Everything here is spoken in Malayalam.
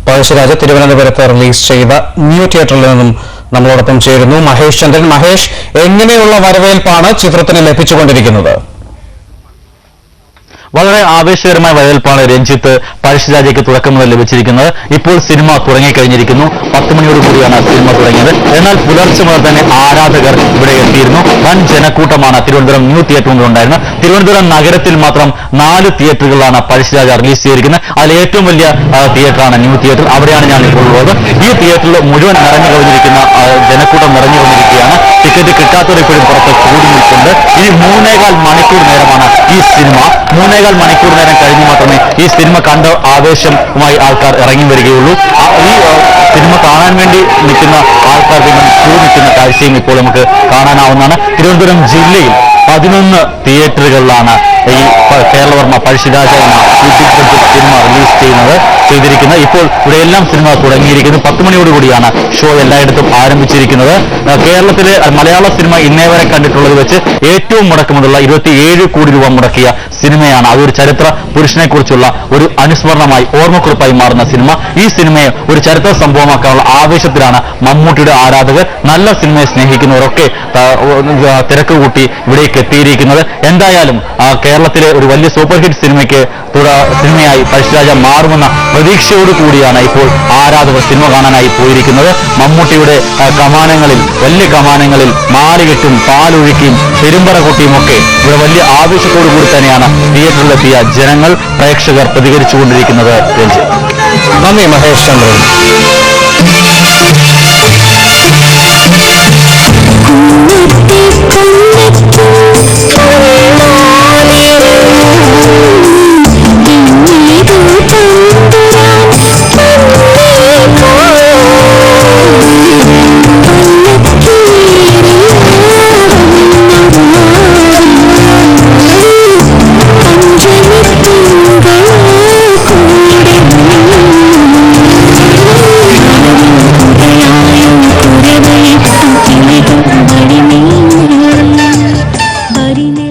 പഴശ്ശിരാജ തിരുവനന്തപുരത്ത് റിലീസ് ചെയ്ത ന്യൂ തിയേറ്ററിൽ നിന്നും നമ്മളോടൊപ്പം ചേരുന്നു മഹേഷ് ചന്ദ്രൻ. മഹേഷ്, എങ്ങനെയുള്ള വരവേൽപ്പാണ് ചിത്രത്തിന് ലഭിച്ചുകൊണ്ടിരിക്കുന്നത്? വളരെ ആവേശകരമായ വരവേൽപ്പാണ് രഞ്ജിത്ത് പഴശ്ശിരാജയ്ക്ക് തുടക്കം മുതൽ ലഭിച്ചിരിക്കുന്നത്. ഇപ്പോൾ സിനിമ തുടങ്ങിക്കഴിഞ്ഞിരിക്കുന്നു. 10 മണിയോടുകൂടിയാണ് സിനിമ തുടങ്ങിയത്. എന്നാൽ പുലർച്ചെ മുതൽ തന്നെ ആരാധകർ ഇവിടെ എത്തിയിരുന്നു. വൻ ജനക്കൂട്ടമാണ് തിരുവനന്തപുരം ന്യൂ തിയേറ്റർ മുതൽ ഉണ്ടായിരുന്നത്. തിരുവനന്തപുരം നഗരത്തിൽ മാത്രം 4 തിയേറ്ററുകളിലാണ് പഴശ്ശിരാജ റിലീസ് ചെയ്തിരിക്കുന്നത്. അതിൽ ഏറ്റവും വലിയ തിയേറ്ററാണ് ന്യൂ തിയേറ്റർ. അവിടെയാണ് ഞാൻ ഇപ്പോൾ ഉള്ളത്. ഈ തിയേറ്ററിൽ മുഴുവൻ നിറഞ്ഞു കവിഞ്ഞിരിക്കുന്ന ജനക്കൂട്ടം നിറഞ്ഞു കവിഞ്ഞിരിക്കുകയാണ്. ടിക്കറ്റ് കിട്ടാത്തവർ ഇപ്പോഴും പുറത്ത് കൂടി നിൽക്കുന്നുണ്ട്. ഇനി 3.25 മണിക്കൂർ നേരമാണ് ഈ സിനിമ. 3.25 മണിക്കൂർ നേരം കഴിഞ്ഞ് മാത്രമേ ഈ സിനിമ കണ്ട ആവേശമായി ആൾക്കാർ ഇറങ്ങി വരികയുള്ളൂ. ഈ സിനിമ കാണാൻ വേണ്ടി നിൽക്കുന്ന ആൾക്കാർക്ക് ക്യൂ നിൽക്കുന്ന കാഴ്ചയും ഇപ്പോൾ നമുക്ക് കാണാനാവുന്നതാണ്. തിരുവനന്തപുരം ജില്ലയിൽ 11 തിയേറ്ററുകളിലാണ് ഈ കേരളവർമ്മ പഴശ്ശിരാജ എന്ന ഈ ബിഗ് ബഡ്ജറ്റ് സിനിമ റിലീസ് ചെയ്തിരിക്കുന്നത്. ഇപ്പോൾ ഇവിടെയെല്ലാം സിനിമ തുടങ്ങിയിരിക്കുന്നു. 10 മണിയോടുകൂടിയാണ് ഷോ എല്ലായിടത്തും ആരംഭിച്ചിരിക്കുന്നത്. കേരളത്തിലെ മലയാള സിനിമ ഇന്നേ വരെ കണ്ടിട്ടുള്ളത് വെച്ച് ഏറ്റവും മുടക്കമുള്ള 27 കോടി രൂപ മുടക്കിയ സിനിമയാണ്. അതൊരു ചരിത്ര പുരുഷനെ കുറിച്ചുള്ള ഒരു അനുസ്മരണമായി ഓർമ്മക്കുറിപ്പായി മാറുന്ന സിനിമ. ഈ സിനിമയെ ഒരു ചരിത്ര സംഭവമാക്കാനുള്ള ആവേശത്തിലാണ് മമ്മൂട്ടിയുടെ ആരാധകർ. നല്ല സിനിമയെ സ്നേഹിക്കുന്നവരൊക്കെ തിരക്ക് കൂട്ടി ഇവിടേക്ക് എത്തിയിരിക്കുന്നത്. എന്തായാലും കേരളത്തിലെ ഒരു വലിയ സൂപ്പർ ഹിറ്റ് സിനിമയായി പഴശ്ശിരാജ മാറുമെന്ന പ്രതീക്ഷയോട് കൂടിയാണ് ഇപ്പോൾ ആരാധകർ സിനിമ കാണാനായി പോയിരിക്കുന്നത്. മമ്മൂട്ടിയുടെ കമാനങ്ങളിൽ, വലിയ കമാനങ്ങളിൽ മാറികെട്ടും പാലൊഴുക്കിയും പെരുമ്പറ കൊട്ടിയും ഒക്കെ ഇവിടെ വലിയ ആവേശത്തോടു കൂടി തന്നെയാണ് തിയേറ്ററിലെത്തിയ ജനങ്ങൾ, പ്രേക്ഷകർ പ്രതികരിച്ചുകൊണ്ടിരിക്കുന്നത്. നന്ദി മഹേഷ് ചന്ദ്രൻ.